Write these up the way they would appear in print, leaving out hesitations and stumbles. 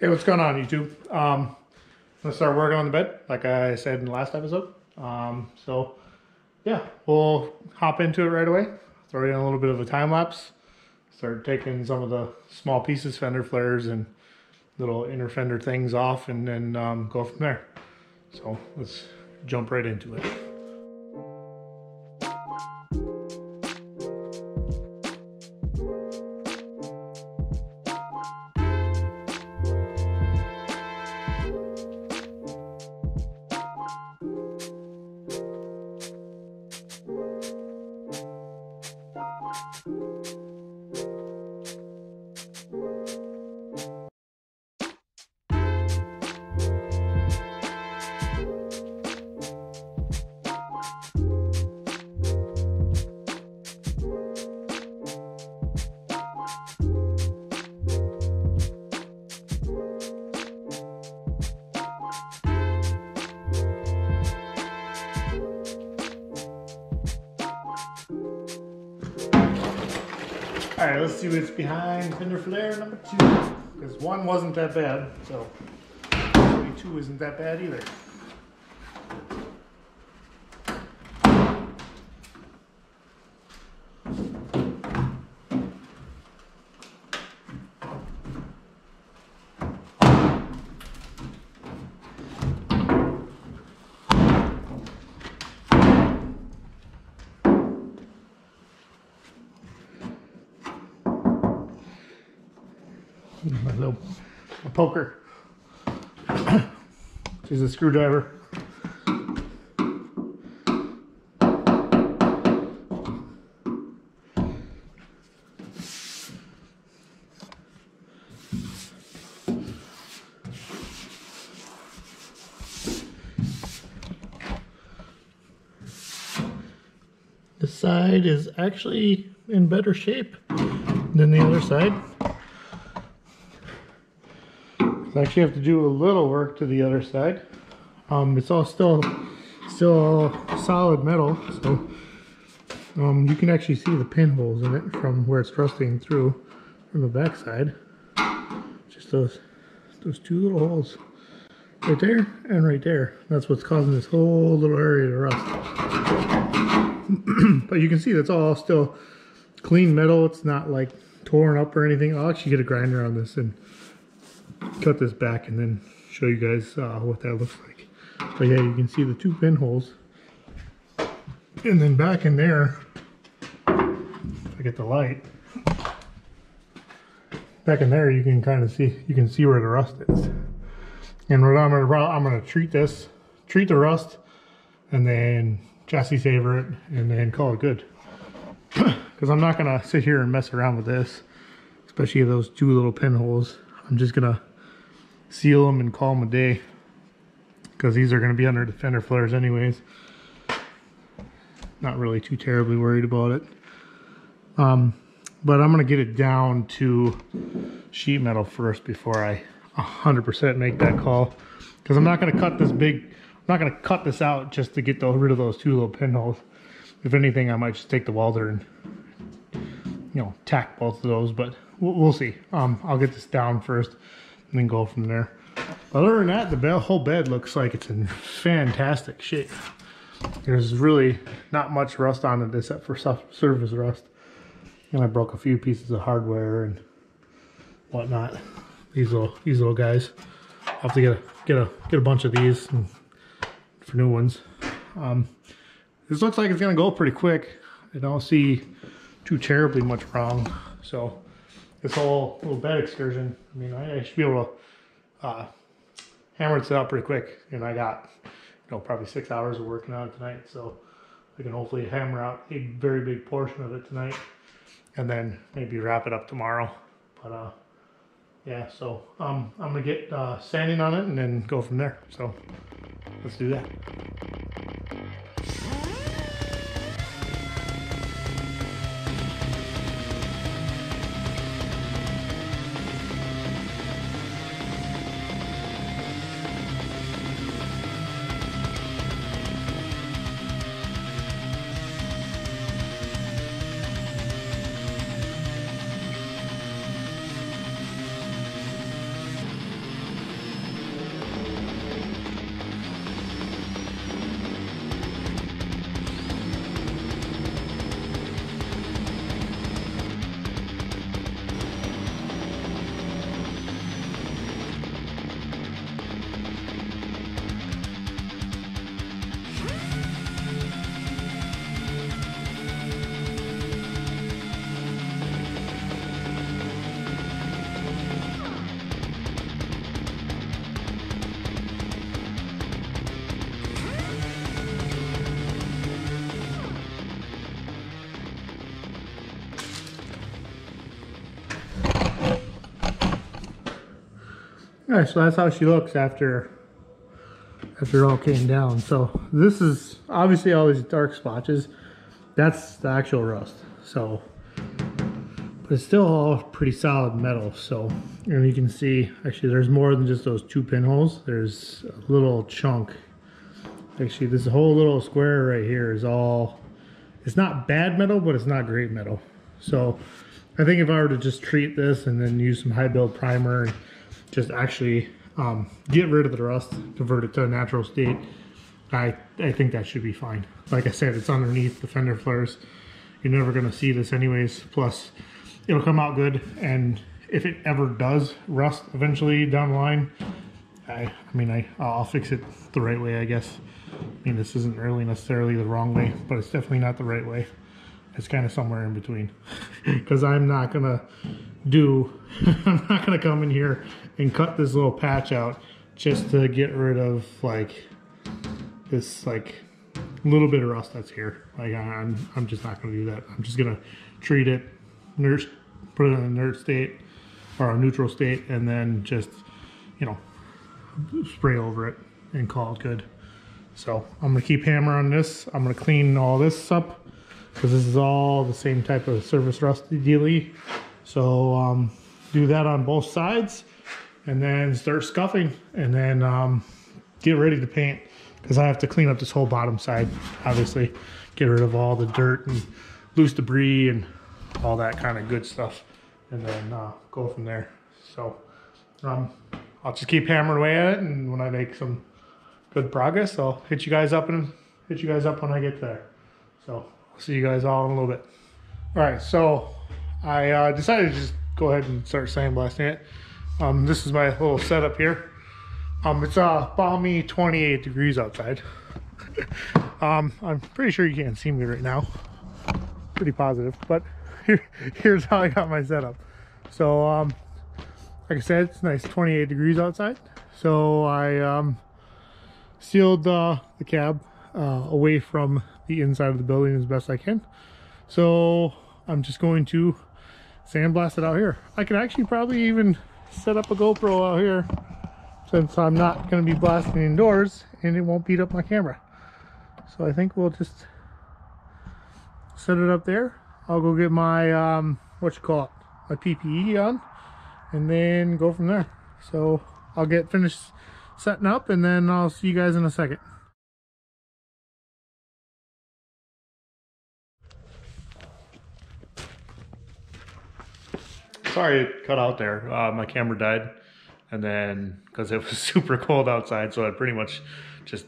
Hey, what's going on, YouTube? I'm gonna start working on the bed, like I said in the last episode. So yeah, we'll hop into it right away. Throw in a little bit of a time lapse. Start taking some of the small pieces, fender flares, and little inner fender things off, and then go from there. So let's jump right into it. All right, let's see what's behind fender flare number 2, because 1 wasn't that bad, so hopefully 2 isn't that bad either. My little poker. She's a screwdriver. This side is actually in better shape than the other side. I actually have to do a little work to the other side. It's all still solid metal, so you can actually see the pinholes in it from where it's rusting through from the back side. Just those 2 little holes right there and right there. That's what's causing this whole little area to rust. But you can see that's all still clean metal. It's not like torn up or anything. I'll actually get a grinder on this and cut this back and then show you guys what that looks like. But yeah, you can see the 2 pinholes, and then back in there, if I get the light, back in there you can kind of see, you can see where the rust is. And what I'm gonna treat the rust, and then chassis saver it, and then call it good. Because I'm not gonna sit here and mess around with this, especially those 2 little pinholes. I'm just gonna seal them and call them a day, because these are going to be under the fender flares anyways. Not really too terribly worried about it. But I'm going to get it down to sheet metal first before I 100% make that call, because I'm not going to cut this out just to get rid of those 2 little pinholes. If anything, I might just take the welder and, you know, tack both of those, but we'll see. I'll get this down first and then go from there. Other than that, the whole bed looks like it's in fantastic shape. There's really not much rust on it except for surface rust. And I broke a few pieces of hardware and whatnot. These little guys. I'll have to get a bunch of these for new ones. This looks like it's gonna go pretty quick. I don't see too terribly much wrong. So this whole little bed excursion, I mean, I should be able to hammer it out pretty quick. And I got, you know, probably 6 hours of working on it tonight, so I can hopefully hammer out a very big portion of it tonight, and then maybe wrap it up tomorrow. But yeah, so I'm gonna get sanding on it and then go from there. So let's do that. All right, so that's how she looks after it all came down. So this is obviously all these dark splotches. That's the actual rust. So, but it's still all pretty solid metal. So, and you can see actually there's more than just those 2 pinholes. There's a little chunk. Actually, this whole little square right here is all, it's not bad metal, but it's not great metal. So I think if I were to just treat this and then use some high build primer and just actually get rid of the rust, convert it to a natural state, I think that should be fine. Like I said, it's underneath the fender flares. You're never gonna see this anyways. Plus, it'll come out good. And if it ever does rust eventually down the line, I'll fix it the right way, I guess. I mean, this isn't really necessarily the wrong way, but it's definitely not the right way. It's kind of somewhere in between. Because I'm not gonna come in here and cut this little patch out just to get rid of like this like little bit of rust that's here. Like I'm just not gonna do that. I'm just gonna treat it, put it in a inert state or a neutral state, and then just, you know, spray over it and call it good. So I'm gonna keep hammering on this. I'm gonna clean all this up because this is all the same type of surface rust dealy. So do that on both sides and then start scuffing and then get ready to paint, because I have to clean up this whole bottom side, obviously, get rid of all the dirt and loose debris and all that kind of good stuff, and then go from there. So I'll just keep hammering away at it, and when I make some good progress, I'll hit you guys up when I get there. So I'll see you guys all in a little bit. All right, so I decided to just go ahead and start sandblasting it. This is my little setup here. It's balmy 28 degrees outside. I'm pretty sure you can't see me right now. Pretty positive, but here's how I got my setup. So like I said, it's nice 28 degrees outside. So I sealed the cab away from the inside of the building as best I can. So I'm just going to sandblast it out here. I could actually probably even set up a GoPro out here, since I'm not going to be blasting indoors and it won't beat up my camera. So I think we'll just set it up there. I'll go get my my PPE on, and then go from there. So I'll get finished setting up, and then I'll see you guys in a second. Sorry it cut out there. My camera died, and then because it was super cold outside, so I pretty much just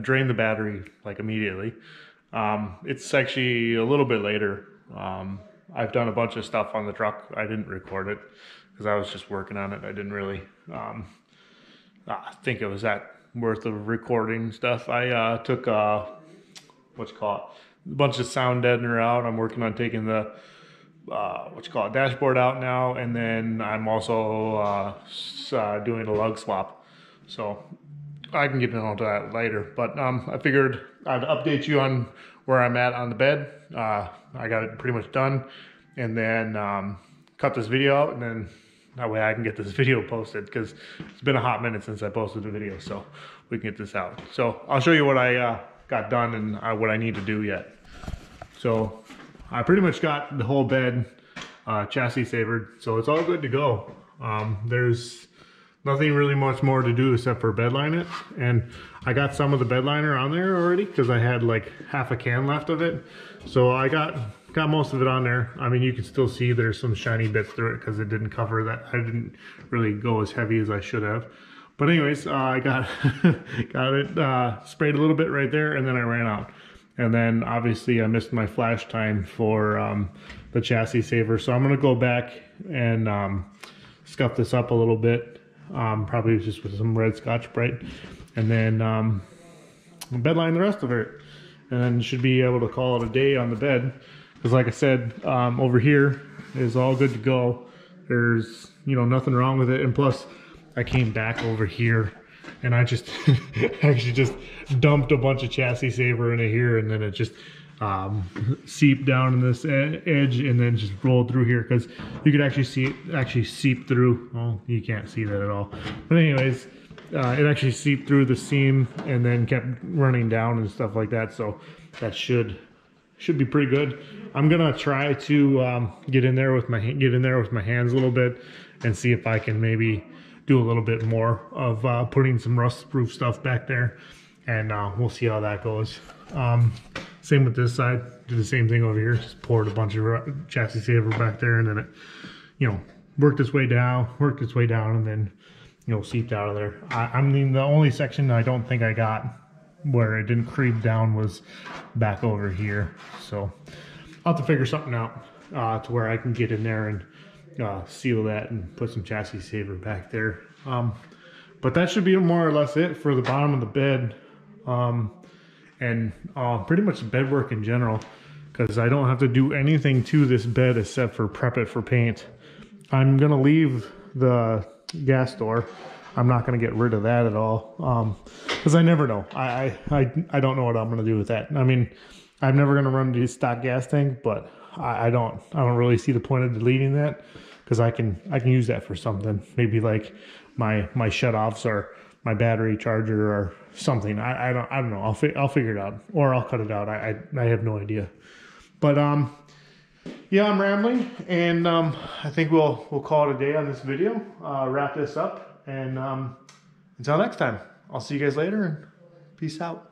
drained the battery like immediately. It's actually a little bit later. I've done a bunch of stuff on the truck. I didn't record it because I was just working on it. I didn't really think it was that worth of recording stuff. I took a bunch of sound deadener out. I'm working on taking the dashboard out now, and then I'm also doing a lug swap. So I can get into that later, but I figured I'd update you on where I'm at on the bed. I got it pretty much done, and then cut this video out, and then that way I can get this video posted, because it's been a hot minute since I posted the video, so we can get this out. So I'll show you what I got done and what I need to do yet. So I pretty much got the whole bed chassis savered, so it's all good to go. There's nothing really much more to do except for bedline it, and I got some of the bed liner on there already because I had like half a can left of it. So I got most of it on there. I mean, you can still see there's some shiny bits through it because it didn't cover that. I didn't really go as heavy as I should have. But anyways, I got it sprayed a little bit right there, and then I ran out. And then obviously I missed my flash time for the chassis saver. So I'm gonna go back and scuff this up a little bit, probably just with some red Scotch-Brite, and then bedline the rest of it. And then should be able to call it a day on the bed. Because like I said, over here is all good to go. There's, you know, nothing wrong with it. And plus I came back over here and I just actually just dumped a bunch of chassis saver into here, and then it just seep down in this edge and then just roll through here, because you could actually see it seep through. Well, you can't see that at all, but anyways, it actually seeped through the seam and then kept running down and stuff like that. So that should be pretty good. I'm gonna try to get in there with my hands a little bit and see if I can maybe do a little bit more of putting some rust-proof stuff back there, and we'll see how that goes. Same with this side. Do the same thing over here. Just poured a bunch of chassis saver back there, and then it, you know, worked its way down, and then, you know, seeped out of there. I mean, the only section I don't think I got where it didn't creep down was back over here. So I'll have to figure something out to where I can get in there and seal that and put some chassis saver back there. But that should be more or less it for the bottom of the bed. And pretty much bed work in general, because I don't have to do anything to this bed except for prep it for paint. I'm gonna leave the gas door. I'm not gonna get rid of that at all, because I never know. I don't know what I'm gonna do with that. I mean, I'm never gonna run the stock gas tank, but I don't really see the point of deleting that, because I can use that for something. Maybe like my shutoffs or my battery charger or something. I don't know. I'll figure it out, or I'll cut it out. I have no idea. But yeah, I'm rambling, and I think we'll call it a day on this video. Wrap this up, and until next time, I'll see you guys later, and peace out.